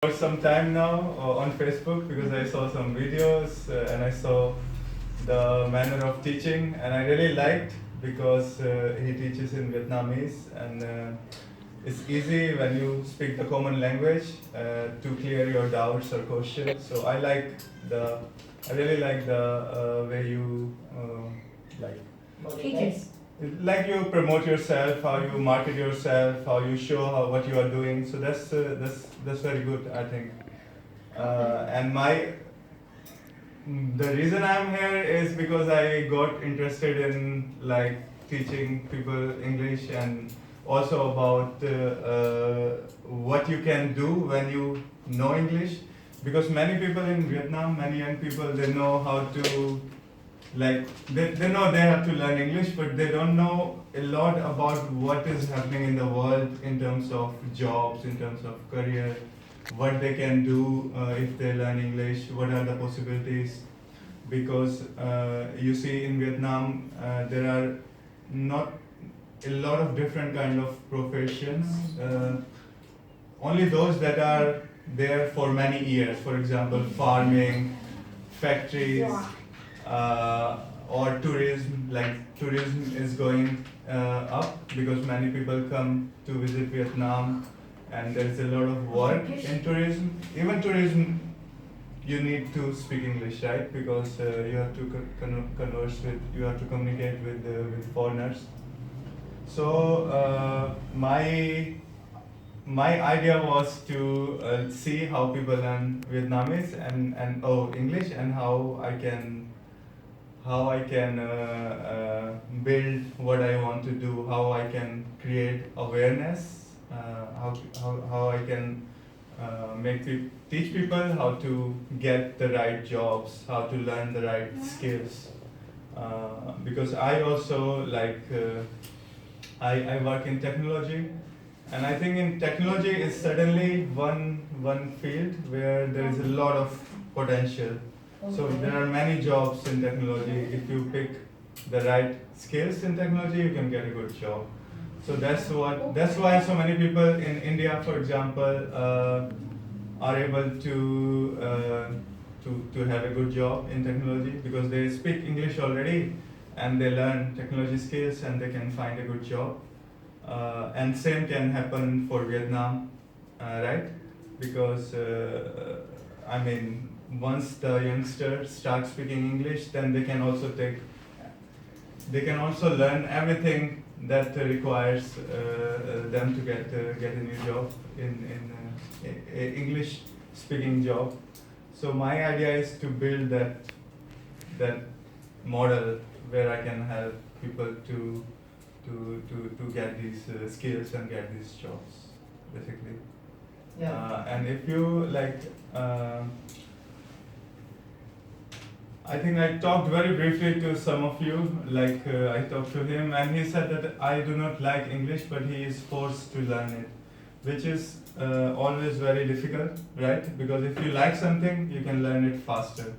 For some time now on Facebook because I saw some videos and I saw the manner of teaching and I really liked because he teaches in Vietnamese and it's easy when you speak the common language to clear your doubts or questions. So I really like the way you like Teachers. like you promote yourself, how you market yourself, how you show what you are doing. So that's very good, I think. And the reason I'm here is because I got interested in like teaching people English and also about what you can do when you know English. Because many people in Vietnam, many young people, they know how to like they know they have to learn English, but they don't know a lot about what is happening in the world in terms of jobs, in terms of career, what they can do if they learn English, what are the possibilities. Because you see in Vietnam there are not a lot of different kind of professions. Only those that are there for many years. For example, farming, factories, or tourism. Like tourism is going up because many people come to visit Vietnam, and there is a lot of work in tourism. Even tourism, you need to speak English, right? Because you have to converse with, you have to communicate with foreigners. So my idea was to see how people learn Vietnamese and English and how I can build what I want to do, how I can create awareness, how I can teach people how to get the right jobs, how to learn the right skills. Because I also I work in technology, and I think in technology is certainly one field where there is a lot of potential. So there are many jobs in technology. If you pick the right skills in technology, you can get a good job. So that's why so many people in India, for example, are able to have a good job in technology because they speak English already and they learn technology skills and they can find a good job. And same can happen for Vietnam, right? Because I mean, once the youngsters start speaking English, then they can also learn everything that requires them to get a new job in a English speaking job. So my idea is to build that model where I can help people to get these skills and get these jobs, basically. Yeah. And if you I think I talked very briefly to some of you. I talked to him, and he said that I do not like English, but he is forced to learn it, which is always very difficult, right? Because if you like something, you can learn it faster.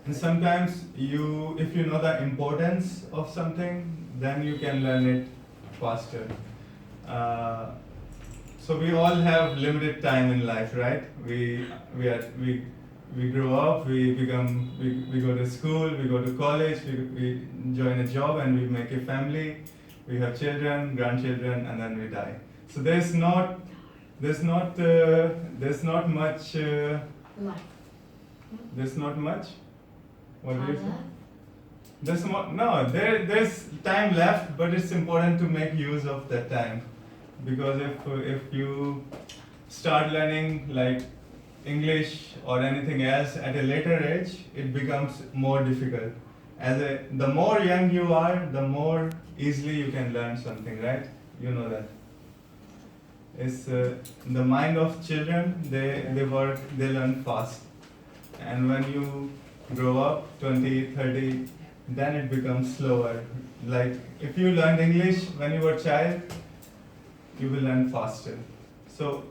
And sometimes if you know the importance of something, then you can learn it faster. So we all have limited time in life, right? We grow up, we go to school, we go to college, we join a job, and we make a family. We have children, grandchildren, and then we die. So there's not much. Life. There's not much. What do you say? There's time left, but it's important to make use of that time, because if you start learning like English or anything else at a later age, it becomes more difficult. The more young you are, the more easily you can learn something, right? You know that. It's the mind of children. They learn fast, and when you grow up 20, 30, then it becomes slower. Like if you learned English when you were a child, you will learn faster. So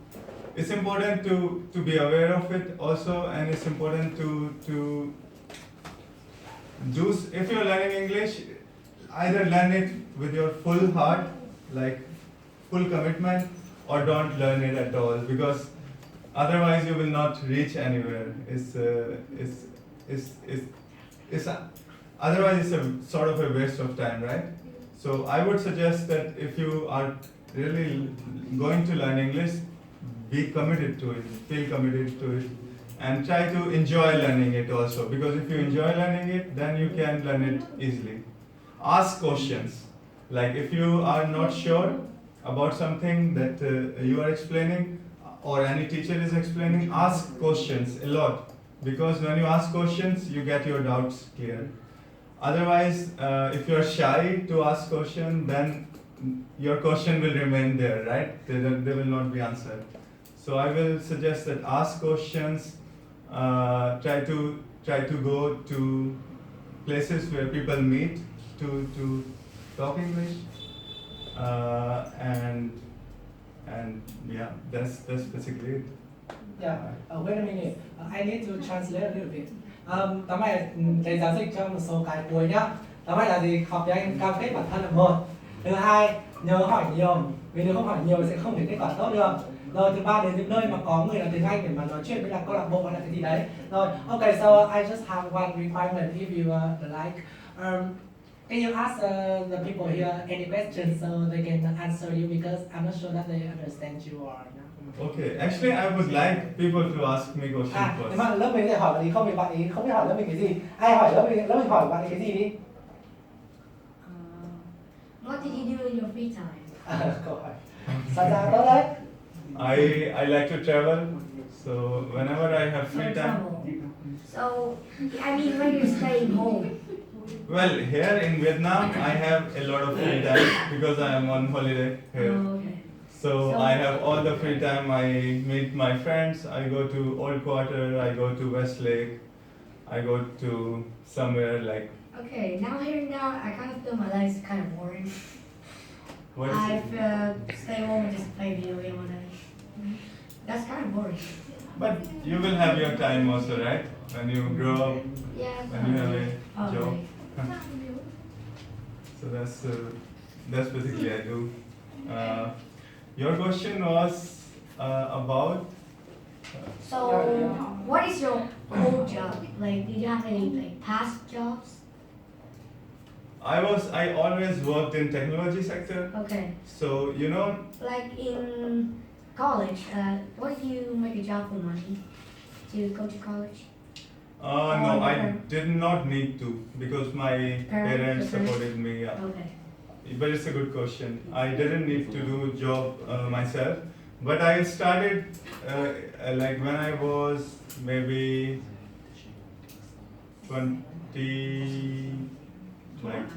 it's important to be aware of it also, and it's important to do. If you're learning English, either learn it with your full heart, like full commitment, or don't learn it at all, because Otherwise, you will not reach anywhere. It's otherwise it's a sort of a waste of time, right? So I would suggest that if you are really going to learn English, be committed to it, feel committed to it, and try to enjoy learning it also. Because if you enjoy learning it, then you can learn it easily. Ask questions. Like if you are not sure about something that you are explaining or any teacher is explaining, ask questions a lot. Because when you ask questions, you get your doubts clear. Otherwise, if you are shy to ask question, then your question will remain there, right? They will not be answered. So I will suggest that ask questions. Try to go to places where people meet to talk English, and yeah, that's basically it. Yeah, wait a minute. I need to translate a little bit. Tóm lại thầy giáo dịch cho một số cái cuối nhá. Tóm lại là gì? Học tiếng Anh cam kết bản thân là một. Thứ hai, nhớ hỏi nhiều. Vì nếu không hỏi nhiều sẽ không thể kết quả tốt được. Rồi thứ ba, đến những nơi mà có người làm tiếng Anh để mà nói chuyện với là câu lạc bộ hay là cái gì đấy. Rồi, okay, so I just have one requirement if you like. Can you ask the people here any questions so they can answer you, because I'm not sure that they understand you or not. Okay, actually I would like people to ask me questions Nếu first. mà lớp mình sẽ hỏi bạn ý không thì bạn ý không biết hỏi lớp mình cái gì. Ai hỏi lớp mình hỏi bạn ý cái gì đi. What did you do in your free time? Câu hỏi. Sẵn sàng tốt đấy. I like to travel, so whenever I have free time. So, I mean, when you're staying home. Well, here in Vietnam, I have a lot of free time because I am on holiday here. Okay. So I have all the free time. I meet my friends. I go to Old Quarter. I go to West Lake. I go to somewhere like. Okay, now hearing that, I kind of feel my life is kind of boring. What is I it? stay home and just play video game all day. That's kind of boring. But you will have your time also, right? When you grow up, Yeah. when you have a job. Okay. So that's basically I do. Your question was about. So, what is your old job? Like, did you have any past jobs? I always worked in technology sector. Okay. So you know. Like in college, what do you make a job for money? To go to college? No, I did not need to because my parents supported me. Yeah. Okay. But it's a good question. I didn't need to do job myself, but I started like when I was maybe 20, like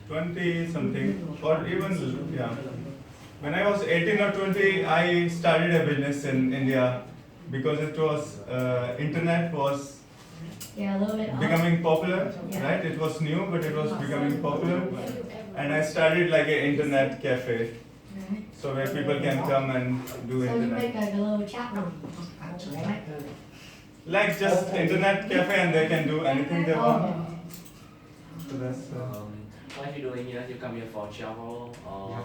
20 something, or even yeah. When I was 18 or 20, I started a business in India because it was internet was Yeah, a little bit. becoming popular, Yeah. right? It was new, but it was becoming popular, and I started like an internet cafe, Right. so where people can come and do So you internet, make like a little chat room. Right? like just internet cafe, and they can do anything they want. Oh. So that's. What are you doing here? You come here for travel or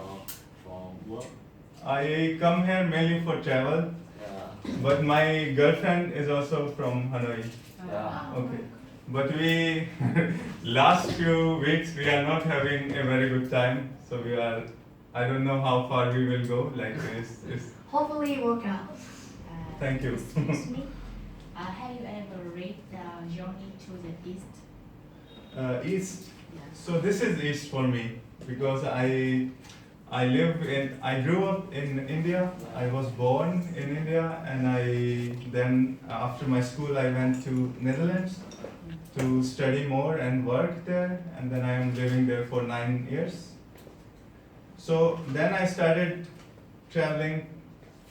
for work? I come here mainly for travel, Yeah. but my girlfriend is also from Hanoi. Yeah. Okay. But we last few weeks we are not having a very good time. So we are. I don't know how far we will go. Like it's Hopefully work out. Thank you. Excuse me. Have you ever read the Journey to the East? East. Yeah. So this is East for me because I grew up in India. I was born in India, and then after my school I went to Netherlands to study more and work there, and then I am living there for 9 years. So then I started traveling.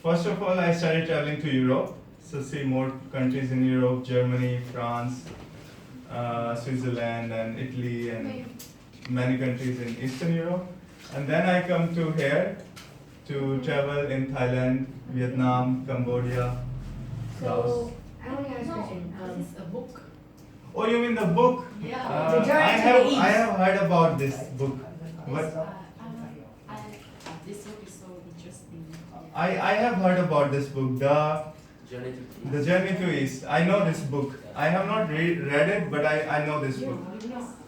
First of all, I started traveling to Europe, so see more countries in Europe: Germany, France, Switzerland, and Italy, and many countries in Eastern Europe. And then I come to here to travel in Thailand, Vietnam, Cambodia, Laos. So, I only have a question. It's a book. Oh, you mean the book? Yeah. The Journey I to the East. have heard about this book. But This book is so interesting. I have heard about this book, Journey to The Journey to East. I know this book. I have not read it, but I know this book.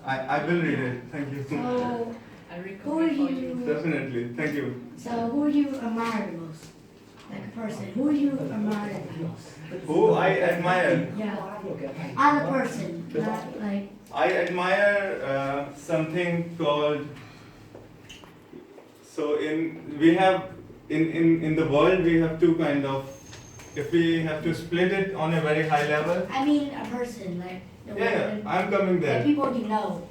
I will read it. Thank you. So, I who do recommend for you. you, Definitely. Thank you. so who do you admire the most? Like a person, who do you admire the most? Who I admire? Yeah, as a person, not like, I admire something called. So in the world we have two kind of. If we have to split it on a very high level. I mean a person, like the Yeah, one- I'm coming like there. people you know.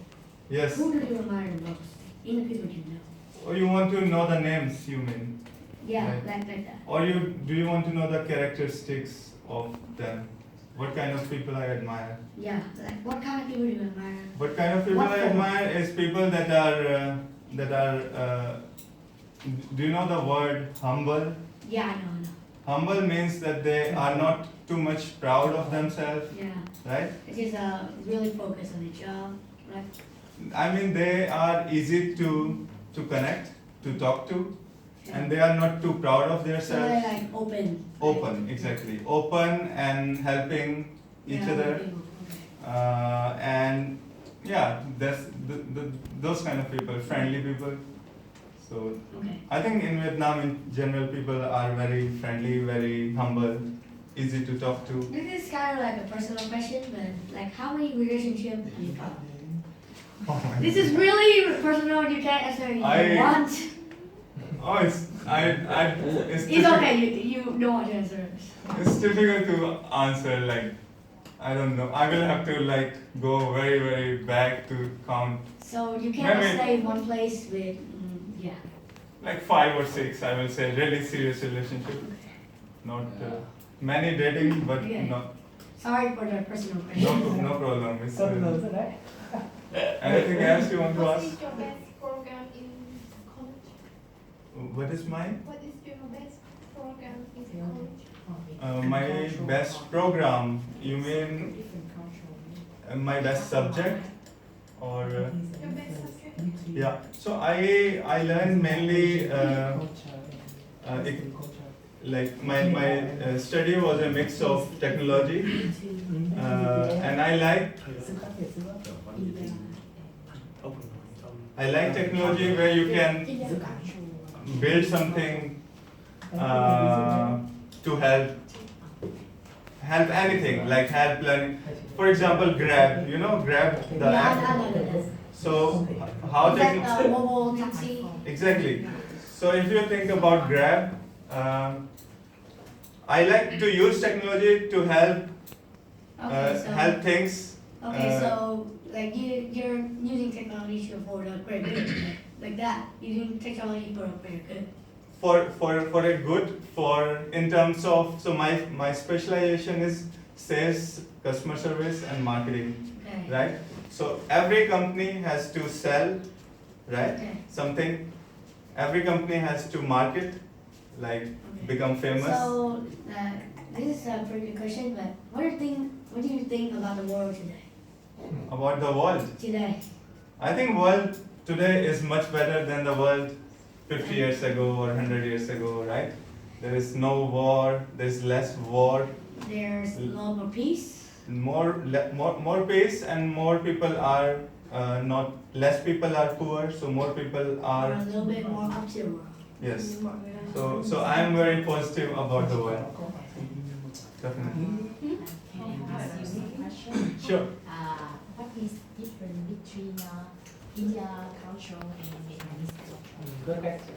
Yes. Who do you admire the most? In the people you know. Or you want to know the names? You mean? Yeah, Right. like that. Or do you want to know the characteristics of them? What kind of people I admire? Yeah, like what kind of people do you admire? What kind of people What I form? admire is people that are do you know the word humble? Yeah, I know. Humble means that they are not too much proud of themselves, Yeah, right? it's just really focused on the job, right? I mean they are easy to connect, to talk to, and they are not too proud of So they're themselves. like open. Open, exactly. Open and helping each Yeah, other. open, And yeah, that's those kind of people, friendly people. So okay. I think in Vietnam in general people are very friendly, very humble, easy to talk to. This is kind of like a personal question, but like how many relationships do you got? Oh my This is really personal. You can't answer if you I- want. Oh, it's It's difficult. okay. You don't want to answer. It's difficult to answer. Like I don't know. I will have to like go very very back to count. So you cannot Maybe- stay in one place with yeah. Like 5 or 6, I will say. Really serious relationship. Not many dating, but Okay. not. Sorry for the personal No, question. no problem. It's, Câu lớn rồi đấy. anything else you want to What ask? is your best program in college? What is mine? What is your best program in college? My best program. You mean my best subject, or? Your best subject? Yeah. So I learned mainly like my study was a mix of technology, and I like technology where you can build something to help anything, like help learning. For example, Grab. You know Grab, the app. No. So how Is techn- that mobile taxi? Exactly. So if you think about Grab, I like to use technology to help Okay, so help things. okay, so like you're using technology for the greater good, like that. Using technology for the greater good. For a good, for in terms of, so my specialization is sales, customer service and marketing, Okay. right? So every company has to sell, right? Okay. Something. Every company has to market, like Okay. become famous. So this is a pretty good question, but what do you think about the world today? About the world. Today. I think world today is much better than the world 50 years ago or 100 years ago, right? There is no war, there's less war, There's a lot more peace. more peace, and more people are not, less people are poor, so more people Or are, a little bit more up to the world. yes. So I am very positive about the world, definitely. Can I ask you a question? Sure. What is different between India culture and Vietnamese culture? Good question.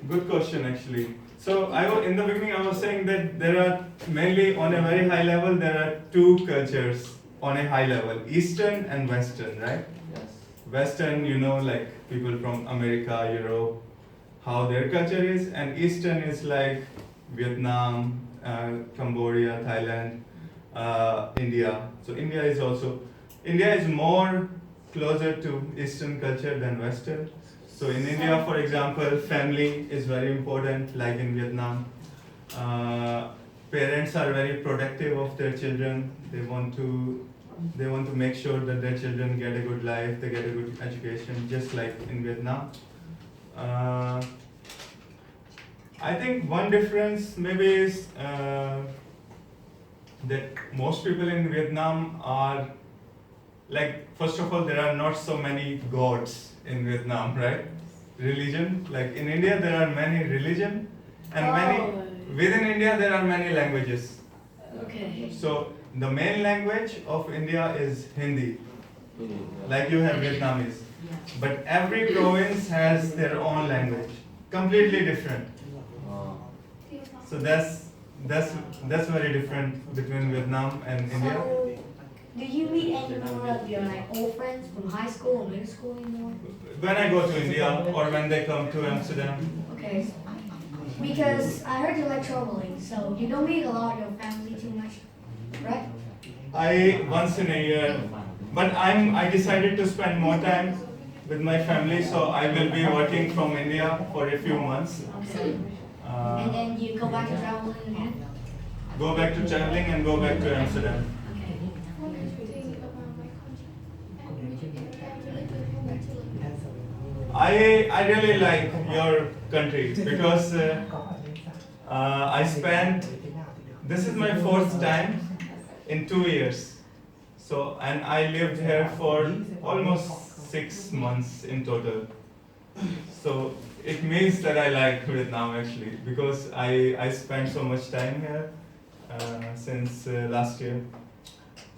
Good question, actually. So in the beginning I was saying that there are mainly on a very high level there are two cultures on a high level, Eastern and Western, right? Yes. Western, you know, like people from America, Europe, how their culture is, and Eastern is like Vietnam, Cambodia, Thailand, India. So India is more closer to Eastern culture than Western. So in India, for example, family is very important, like in Vietnam. Parents are very protective of their children. They want to make sure that their children get a good life, they get a good education, just like in Vietnam. I think one difference maybe is that most people in Vietnam are like, first of all, there are not so many gods in Vietnam, right? Religion, like in India, there are many religion, and within India there are many languages. Okay. So the main language of India is Hindi, like you have Vietnamese. But every province has their own language, completely different. So that's very different between Vietnam and India. So, do you meet any more of your like old friends from high school or middle school anymore? When I go to India or when they come to Amsterdam, Okay. Because I heard you like traveling, so you don't meet a lot of your family too much, right? I once in a year, but I decided to spend more time with my family, so I will be working from India for a few months. Okay. And then you go back to traveling again? Go back to traveling and go back to Amsterdam. Okay. One good thing about my country, and would you get that really good home to live? I really like your country because I spent, this is my fourth time in 2 years. So, and I lived here for almost 6 months in total. So it means that I like Vietnam actually because I spent so much time here since last year.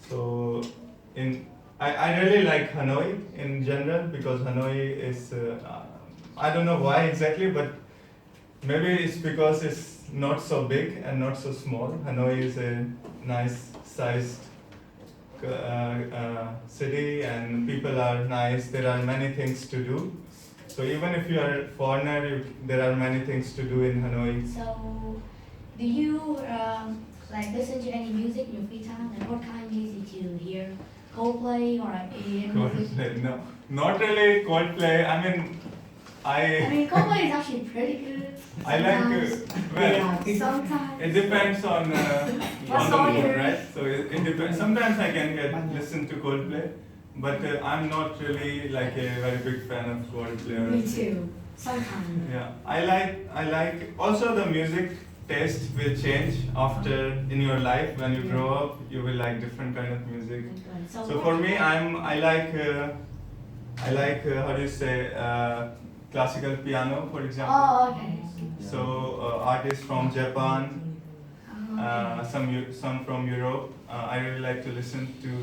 So I really like Hanoi in general because Hanoi is, I don't know why exactly, but maybe it's because it's not so big and not so small. Hanoi is a nice sized city and people are nice. There are many things to do. So even if you are a foreigner, there are many things to do in Hanoi. So, do you like listen to any music in your free time? Like what kind of music do you hear? Coldplay or like EDM music? Coldplay, no, not really Coldplay. I mean, I mean, Coldplay is actually pretty good. I like, well, Sometimes. it depends on the song mood, you- right? So it depends. Sometimes I can listen to Coldplay, but I'm not really like a very big fan of Coldplay. or Me anything. too. Sometimes. Yeah, I like also the music taste will change after in your life. When you grow up, you will like different kind of music. So for me, I like how do you say classical piano, for example. Oh, okay. So artists from Japan, Oh, okay. some from Europe. I really like to listen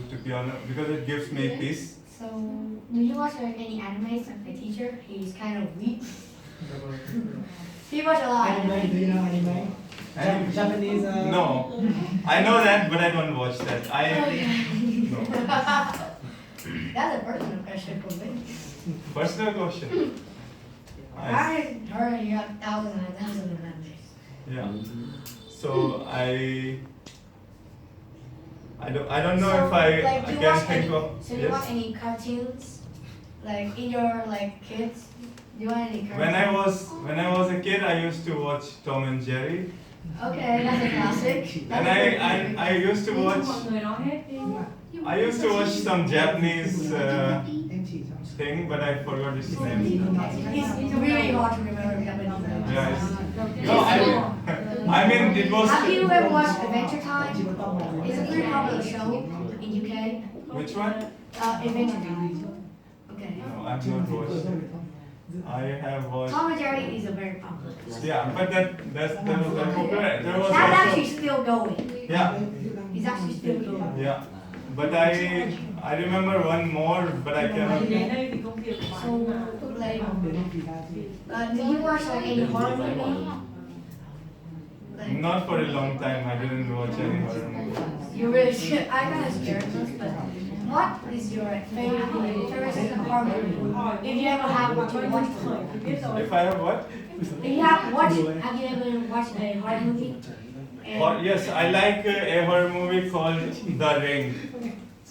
to piano because it gives me peace. So, do you watch like, any animes? Like my teacher, he's kind of weak. He watch a lot. of Anime, do you know anime? And Japanese. no, I know that, but I don't watch that. Okay. No. That's a personal question for me. Personal question. I heard you have thousands and thousands of animes. Yeah. So I don't know if I like, do you can watch think any, of. So do you watch any cartoons? Like in your like kids? Do you want any cartoons? When I was a kid, I used to watch Tom and Jerry, Okay, that's a classic. and I used to watch some Japanese thing, but I forgot its name. It's really hard to remember Japanese. Yeah, I mean it was. Have you ever watched Adventure Time? It's a pretty popular show in UK. Which one? Adventure Time. Okay. No, I've not watched it. I have watched. Tom and Jerry is a very popular show. Yeah, but that was very popular. There was That's also. actually still going. Yeah. It's actually still going. Yeah, but I remember one more, but I cannot. So, like, do you watch like any horror movie? Like, Not for a long time. I didn't watch any horror movie. you really should. I kind of scared this, but what is your favorite horror movie? If you ever have to watch one. If I have what? If you have you ever watched a horror movie? And Yes, I like a horror movie called The Ring.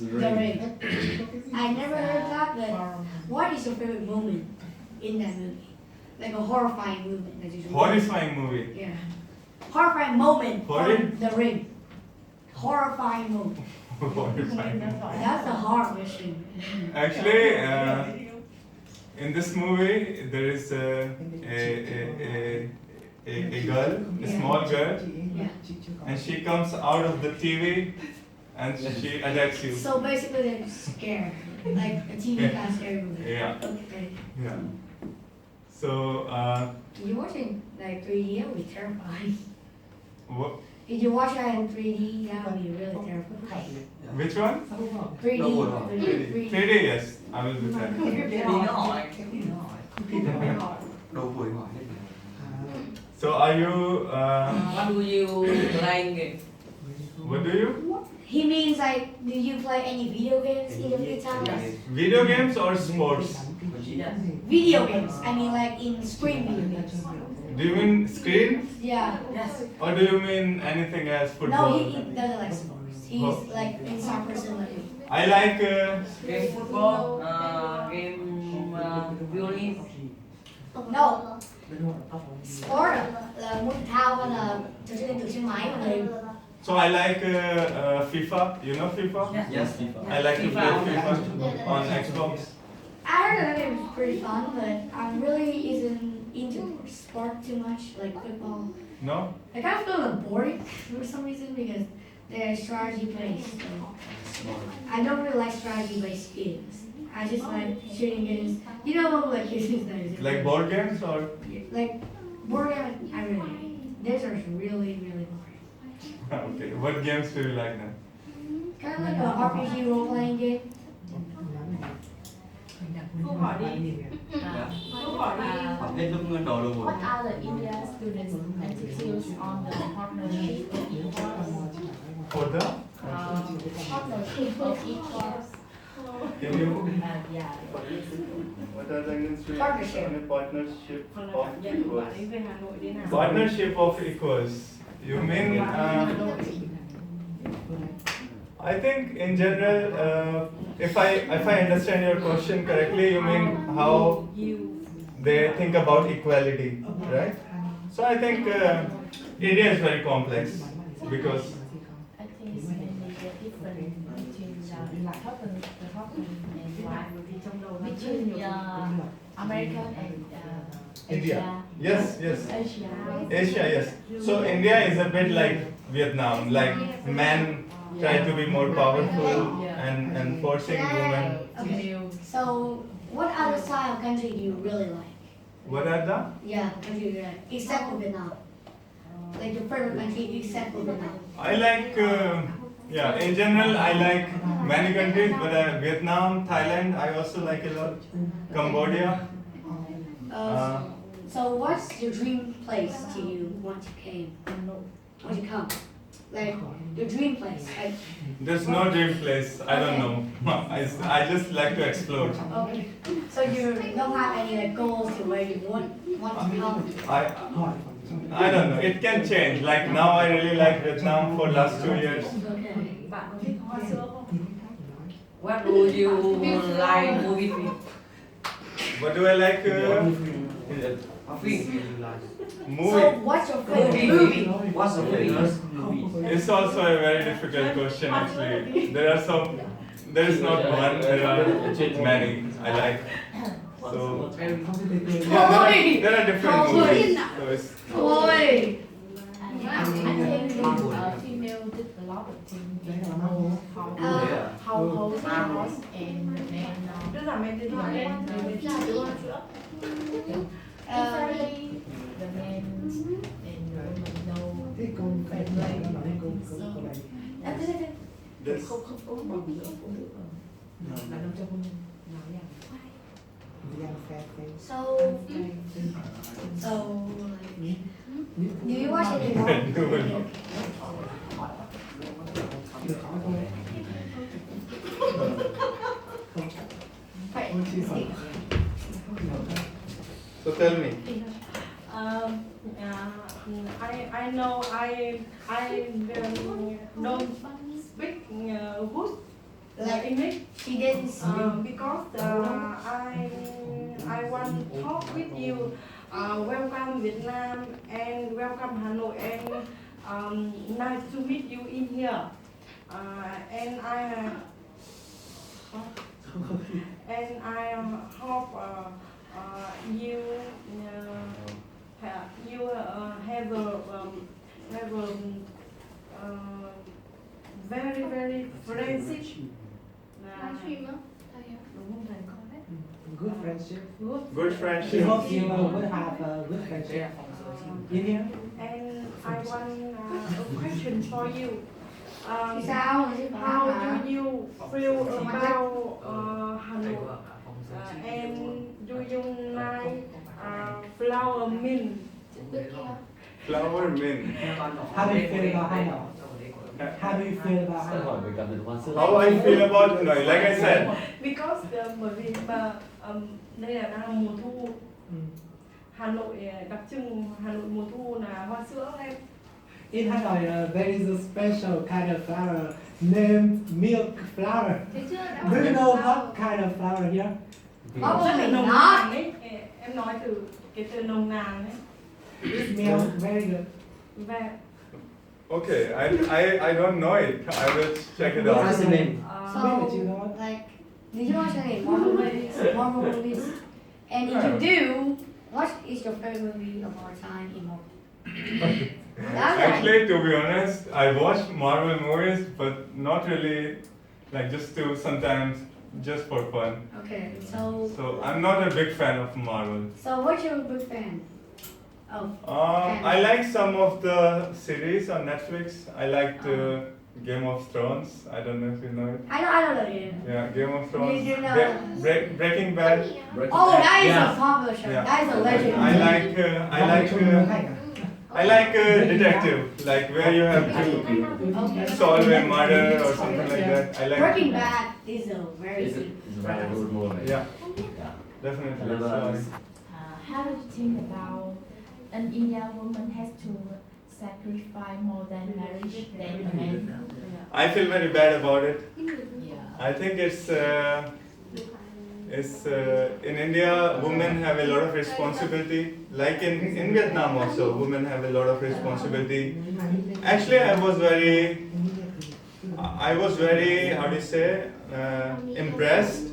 The Ring. I never heard that, but what is your favorite moment in that movie? Like a horrifying moment that you should watch. Horrifying movie. Yeah. Horrifying moment Horror? from The Ring. Horrifying moment. Horrifying. That's a hard question. Actually, in this movie, there is a girl, a small girl, Yeah. and she comes out of the TV and she attacks you. So basically, they're scared. Like a TV kind of scary movie. Yeah. Okay. Yeah. So, If you're watching like 3D, that would be terrifying. what, If you watch that in 3D, that would be really terrifying. which one? 3D. Đâu rồi? 3D, yes, I will be fine. Đi nó hỏi. Đâu vừa hỏi đấy. So, are you, What do you like? what do you? He means like, do you play any video games in your free time? Video games or sports? Video games. I mean like in screen video games. Do you mean screen? Yeah. Or do you mean anything else, No, football? he doesn't like sports. He's like in soccer similar to me. I like, Game football, game violin. No. Sport là môn thể thao hay là trò chơi điện tử trên máy mà người. so I like FIFA, you know FIFA? Yes. I like to play FIFA on Xbox. I heard that game was pretty fun, but I really isn't into sport too much, like football. No? I kind of feel boring for some reason because they're strategy based. So I don't really like strategy based games. I just like shooting games. You know, like these days. Like board games or? Like board games, I really hate. Those are really boring. Okay, what games do you like then? Kind of like a RPG role playing game. Câu hỏi đi. Câu hỏi đi. Hỏi hết lúc nguyên đầu luôn rồi. What are the India students' attitudes on the partnership of equals? For the? Partnership of equals. Can you? Yeah. What are the English Partnership. on a partnership Hoặc là of cảm nhận của bạn equals? ấy về Hà Nội thế nào? Partnership of equals. You mean? I think in general, if I understand your question correctly, you mean how they think about equality, right? So I think India is very complex because I think it's mainly the difference between the problem and why between American and India. Yes, yes. Asia. Asia, yes. So India is a bit like Vietnam, like men try to be more powerful and forcing women. Okay. So what other style of country do you really like? What are the? Yeah, country you like, except for Vietnam. Like your favorite country except for Vietnam. I like, yeah, in general I like many countries, but Vietnam, Thailand, I also like a lot. Cambodia. So what's your dream place to you once you come? Like your dream place. Like, There's no dream place, I don't know. I just like to explore. okay. So you don't have any like goals to where you want to come? I don't know, it can change. Like now I really like Vietnam for last 2 years. Okay. Bạn có thích hoa sữa không? What do you like movie film? What do I like? Film. So Movie. what's your favorite movie? What's the famous movie? It's also a very difficult question actually. There is not one, there are many I like. So, yeah, there are different movies. So it's, Oi! I think female did a lot of things in household chores and then Tức là mẹ tên hỏi em về hoa sữa. usually the men and women know this. So, do you watch any more? So tell me. I know I don't speak good Like English she didn't. because I want to talk with you. Welcome Vietnam and welcome Hanoi and nice to meet you in here. And I hope you you have a very very friendship. Livestream á? Đúng không thầy? Good friendship. Good She friendship. hopes you will have a good friendship in here. And I want a question for you. Sao? How do you feel about Hanoi? And do you like flower mint? Flower mint. How do you feel about Hanoi? How do you feel about Hanoi? How I feel about Hanoi? Like I said, Because bởi vì mà đây là đang mùa thu. Hà Nội đặc trưng Hà Nội mùa thu là hoa sữa em. In Hanoi, there is a special kind of flower named milk flower. Thấy chưa? Đã Do bảo you là know sao? what kind of flower here? Rất là nồng nàn ấy. Em nói từ cái từ nồng nàn ấy. It smells very good. Và okay, I don't know it. I will check it out. What's the name? So, Maybe you know what? like, did you watch any Marvel movies? Marvel movies? And if you do, what is your favorite movie of all time in Marvel? That's right. Actually, to be honest, I watch Marvel movies, but not really, like just to sometimes, just for fun. Okay, so So I'm not a big fan of Marvel. what's your big fan of? I like some of the series on Netflix. I liked Game of Thrones. I don't know if you know it. I know that game. Yeah, Game of Thrones. You know- Breaking Bad. Oh, that is Yeah. a popular show. Yeah. That is a legend. I like detective, like where you have to solve a murder or something like that. I like. Breaking Bad is a very It's good. a very good movie. Yeah, Yeah. definitely. Another- So, How do you think about an Indian woman has to sacrifice more than marriage than a man? I feel very bad about it. Yeah. I think it's in India, women have a lot of responsibility. Like in Vietnam also, women have a lot of responsibility. Actually, I was very, how do you say, impressed,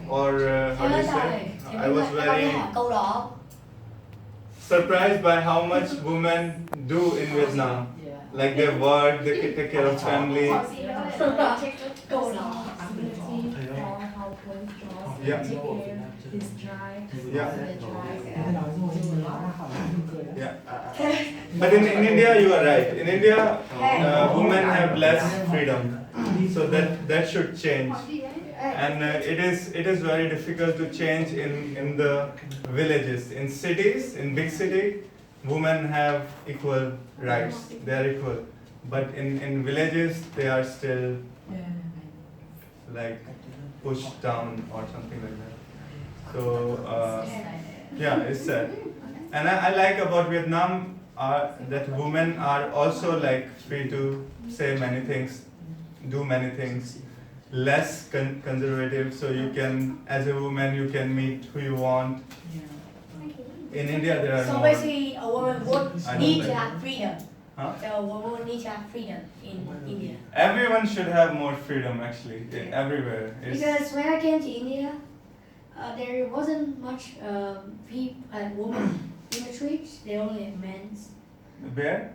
or how do you say? I was very câu đó. surprised by how much women do in Vietnam. Like they work, they take care of family. Câu đó. Yeah. Yeah. Yeah. But in India, you are right. In India, women have less freedom, so that should change. And it is very difficult to change in the villages. In cities, in big city, women have equal rights. They are equal. But in villages, they are still like pushed down or something like that. So yeah, it's sad. And I like about Vietnam that women are also like free to say many things, do many things, less conservative. So you can, as a woman, you can meet who you want. In India, there are So more. basically, a woman would I need don't to like have freedom. Huh? So a woman would need to have freedom in India. Everyone should have more freedom, actually, everywhere. It's, Because when I came to India, there wasn't much women in the streets. They only had men. where?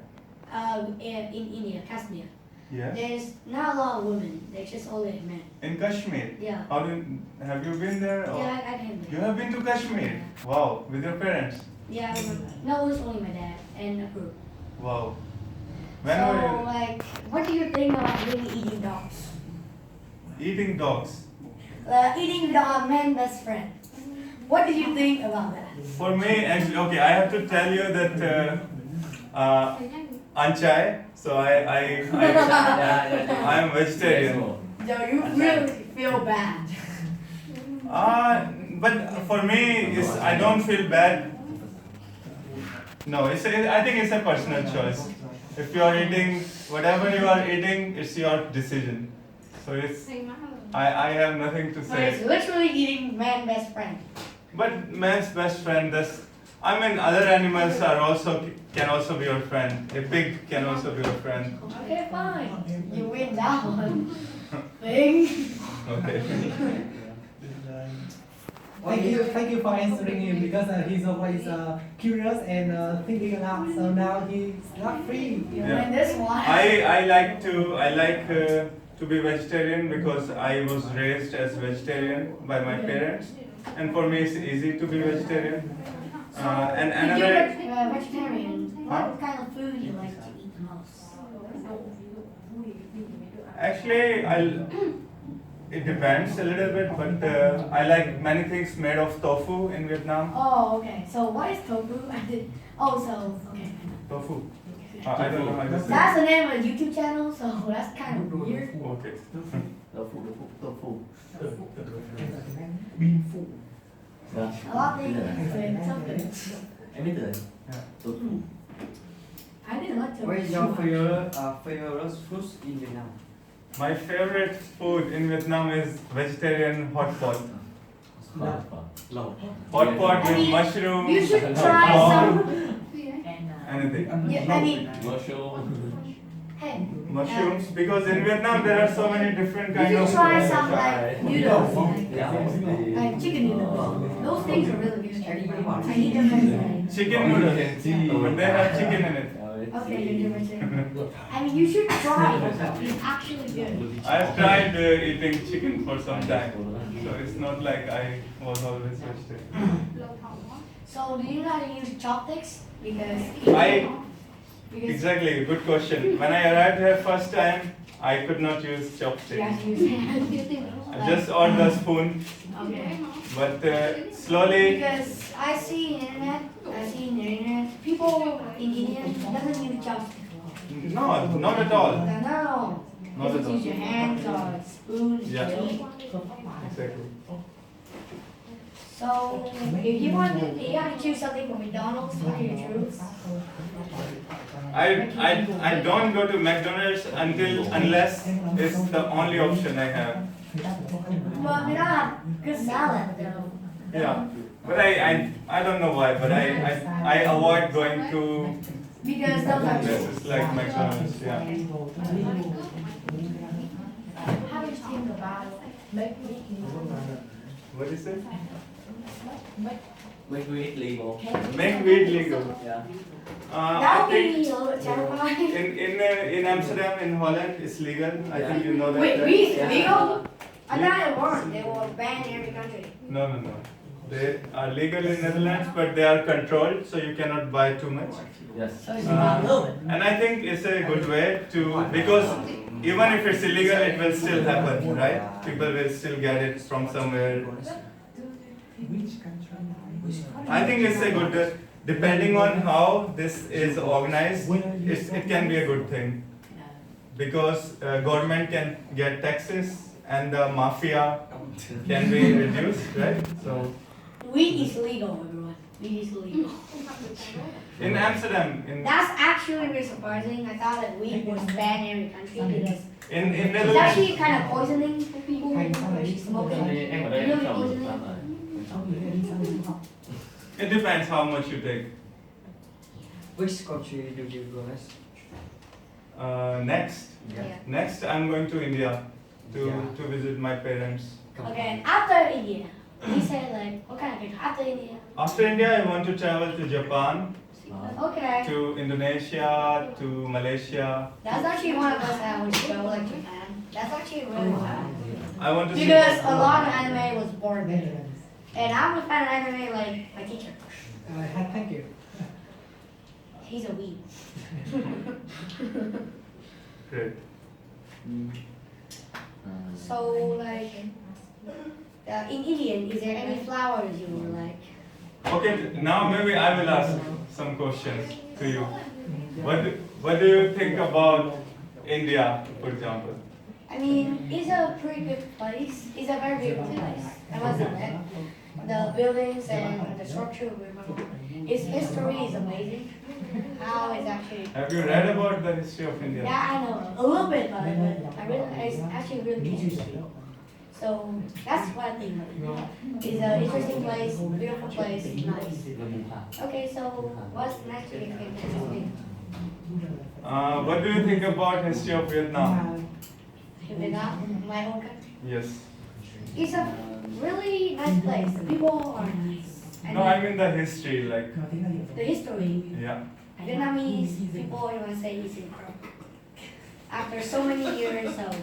In India, Kashmir, Yes. there's not a lot of women. There's just only men. In Kashmir. Yeah. Have you been there? Or? Yeah, I came You there. have been to Kashmir? Wow, with your parents? Yeah, I remember. No, it was only my dad and a group. Wow. When So, were you like, what do you think about really eating dogs? eating dogs? Eating dog, man, best friend. What do you think about that? For me, actually, okay, I have to tell you that Anchai, so I am vegetarian. So you really feel bad. But for me, I don't feel bad. No, I think it's a personal choice. If you are eating whatever you are eating, it's your decision. So I have nothing to So say. it's literally eating man best friend. But man's best friend, other animals can also be your friend. A pig can also be your friend. Okay, fine. You win that one. Thing. Okay. Thank you for answering him because he's always curious and thinking a lot. So now he's not free. You win this one. I like to be vegetarian because I was raised as vegetarian by my parents, and for me it's easy to be vegetarian. And If another. you're vegetarian, what kind of food do you like to eat the most? Actually, it depends a little bit, but I like many things made of tofu in Vietnam. Oh, okay. So what is tofu? Okay. Tofu. I don't know how to say. That's the name of a YouTube channel, so that's kind of weird. Okay. Đậu phụ. Vâng. A lot of things with something. Em biết rồi. Đậu phụ. I didn't like to. What is your favorite food in Vietnam? My favorite food in Vietnam is vegetarian hot pot. Lẩu. Hot pot I with mean, mushroom, You should try some. anything. Yeah, I mean, hey. Mushrooms, because in Vietnam there are so many different You kinds should of. try some like noodles, like chicken noodles. Those things are really good. I need them every day. Chicken noodles, but they have chicken in it. Okay, you're different. I mean, you should try it. It's actually good. I've tried eating chicken for some time, so it's not like I was always vegetarian. So, do you know how to use chopsticks? Because Exactly, good question. When I arrived here first time, I could not use you chopsticks. have to use hands. I just on the spoon, Okay. but slowly. Because I see in the internet, people in India doesn't use chopsticks. No, not at all. No. Not You at just all. use your hands or spoons Yeah. to eat. Exactly. So, if you want to choose something from McDonald's, tell you the truth. I don't go to McDonald's unless it's the only option I have. But we don't have good salad though. Yeah, but I don't know why, but I avoid going to Because those are places like McDonald's. Yeah. How do you think about make meat What is it? Make weed legal. Make weed legal. Yeah. that I would be think a little bit terrifying. in Amsterdam, in Holland, it's legal. I think you know that. Wait, right? weed is legal? I thought it weren't. They were banned in every country. No. They are legal in Netherlands, but they are controlled, so you cannot buy too much. Yes. So it's not legal. And I think it's a good way to, because even if it's illegal, it will still happen, right? People will still get it from somewhere. I think it's a good, depending on how this is organized, it can be a good thing. Because government can get taxes and the mafia can be reduced, right? So Weed is legal, everyone. Weed is legal. in Amsterdam, That's actually really surprising. I thought that weed was banned in every country because in it's Netherlands, actually kind of poisoning for people who are smoking. Em ở It's đây em really trồng được poisoning. lắm rồi. it depends how much you take. Which country do you go next? Next, Yeah. next I'm going to India to visit my parents. Okay, after India, he said like, what kind of country? After India. After India, I want to travel to Japan, Okay. to Indonesia, to Malaysia. That's actually one of us that wants to go, like Japan. That's actually really fun. I want to Because see. a lot of anime was born there. And I'm a fan of anime like my teacher. Thank you. He's a weeb. Great. So like, in Indian, is there any flowers you would like? Okay, now maybe I will ask some questions to you. What do you think about India, for example? I mean, it's a pretty good place. It's a very beautiful place. I must admit. The buildings and the structure of it. Its history is amazing. How it's actually. Have you read about the history of India? Yeah, I know a little bit about it, but it's actually really interesting. So that's what I think. It's an interesting place, beautiful place, nice. Okay, so what's next week? What do you think about history of Vietnam? Vietnam, my own country. Yes. It's a really nice place. The people are nice. And No, I mean the history, like, the history. yeah. Vietnamese people, you want to say, is incredible. After so many years of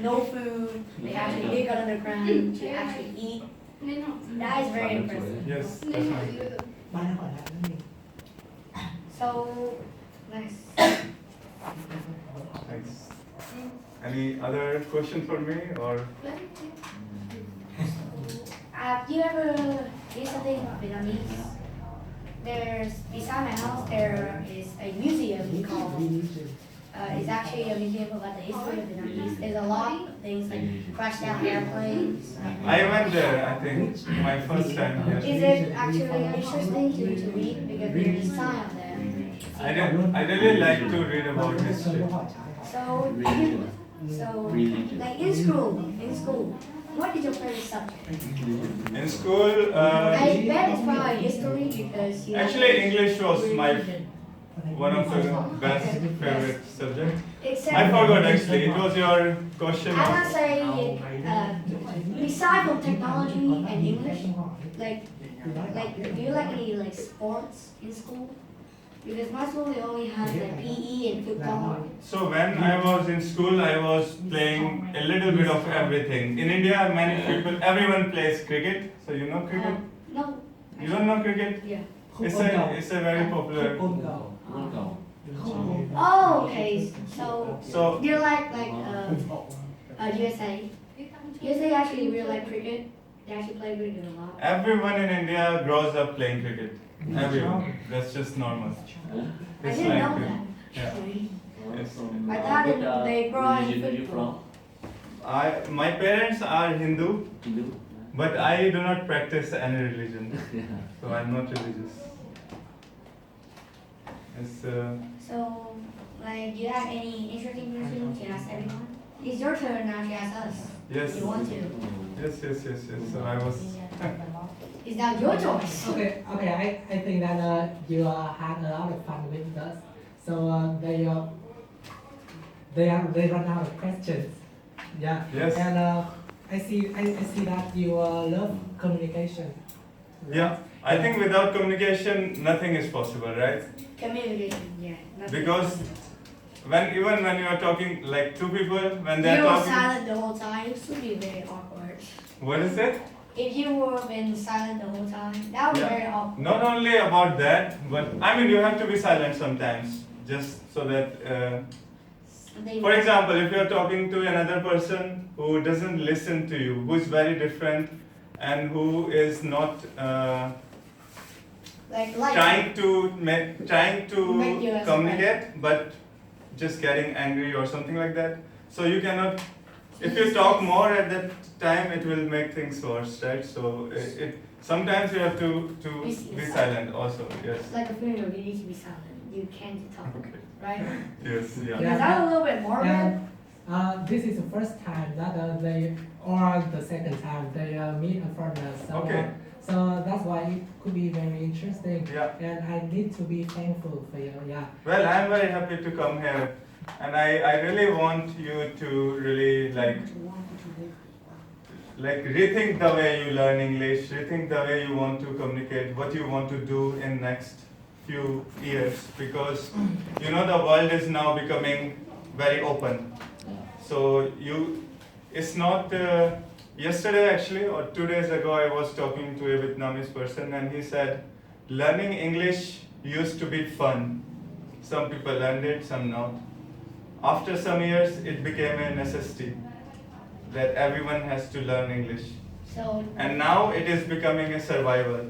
no food, they actually dig underground to actually eat. That is very impressive. Yes, definitely. So, nice. Thanks. Any other question for me or? Have you ever did something about Vietnamese? There's, beside my house, there is a museum called, it's actually a museum about the history of Vietnamese. There's a lot of things like crashed down airplanes. I went there, I think, my first time here. Is it actually interesting to read? Because there's a sign on there. I really like to read about history. So, like in school, what is your favorite subject? In school, I bet it's probably history because you actually English was my one of the best favorite subjects. Except I forgot actually, it was your question. I would say, beside from technology and English, like, do you like any like sports in school? Because my school they only has like PE and football. So when I was in school, I was playing a little bit of everything. In India, everyone plays cricket. So you know cricket? No. You don't know cricket? Yeah. It's a very popular. Oh, okay. So So you're like USA. USA actually really like cricket. They actually play cricket a lot. everyone in India grows up playing cricket. Everyone. That's just normal. I It's didn't know like that. yeah. Actually. Yes. I thought they grow up in football. My parents are Hindu, but I do not practice any religion, so I'm not religious. It's, So, like, do you have any interesting questions to ask everyone? It's your turn now to ask us. yes, If you want to. yes. So I was. It's now your choice. Okay, I think that you had a lot of fun with us. So they run out of questions. Yeah. Yes. And I see that you love communication. Yeah, I think without communication, nothing is possible, right? Communication, yeah. Because even when you are talking like two people, when they are You were talking, silent the whole time, it would be very awkward. what is it? If you were been silent the whole time, that would be Yeah. very awkward. Not only about that, but I mean you have to be silent sometimes, just so that. For example, if you're talking to another person who doesn't listen to you, who is very different, and who is not trying to Make you as a communicate, but just getting angry or something like that. So you cannot. If you talk more at that time, it will make things worse, right? So sometimes you have to be silent also. Yes. It's like a funeral, you need to be silent. You can't talk, Okay. right? Yes. Yeah. Is that a little bit morbid? And this is the first time that they, or the second time they meet a foreigner. So, Okay. So that's why it could be very interesting. Yeah. And I need to be thankful for you. Yeah. Well, I'm very happy to come here, and I really want you to really like rethink the way you learn English, rethink the way you want to communicate, what you want to do in next few years, because you know the world is now becoming very open. So it's not. Yesterday actually, or 2 days ago, I was talking to a Vietnamese person, and he said, learning English used to be fun. Some people learned it, some not. After some years, it became a necessity that everyone has to learn English. So, And now it is becoming a survival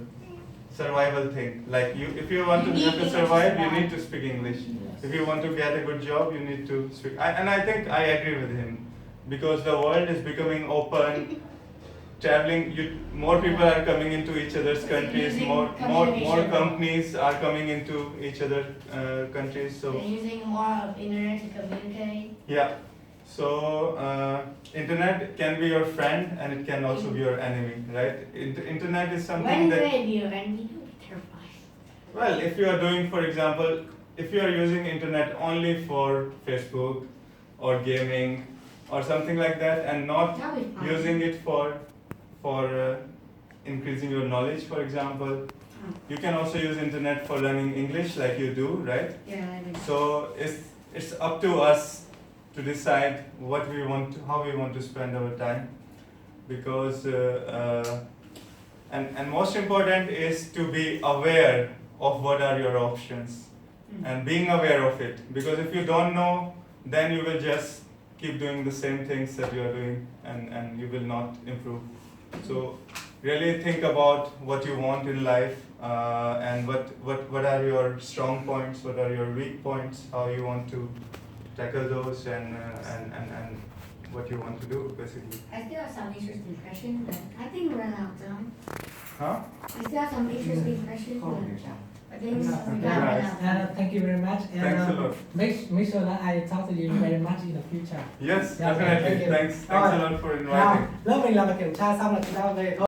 thing. Like if you want to survive, you need to speak English. If you want to get a good job, you need to speak. And I think I agree with him, because the world is becoming open. Traveling, more people are coming into each other's countries. More companies are coming into each other countries. So they're using more of internet to communicate. yeah. So internet can be your friend and it can also be your enemy, right? Internet is something When that. you be your enemy, you'll be terrified. Well, if you are doing, for example, if you are using internet only for Facebook or gaming or something like that, and not That'll be fine. using it for increasing your knowledge, for example. You can also use internet for learning English like you do, right? Yeah, I do. So it's up to us to decide what we want to, how we want to spend our time, because and most important is to be aware of what are your options and being aware of it, because if you don't know, then you will just keep doing the same things that you are doing, and you will not improve. So really think about what you want in life, and what are your strong points, what are your weak points, how you want to tackle those, and what you want to do, basically. I still have some interesting questions, but I think we're out of time. Huh? I still have some interesting questions, but I think we Okay. got run out of time. Thank you very much. And Thanks a lot. make sure that I talk to you very much in the future. Yes, Yeah, definitely. thank you. Thanks a lot for Nào, inviting. lớp mình là kiểm tra xong là chúng ta về thôi.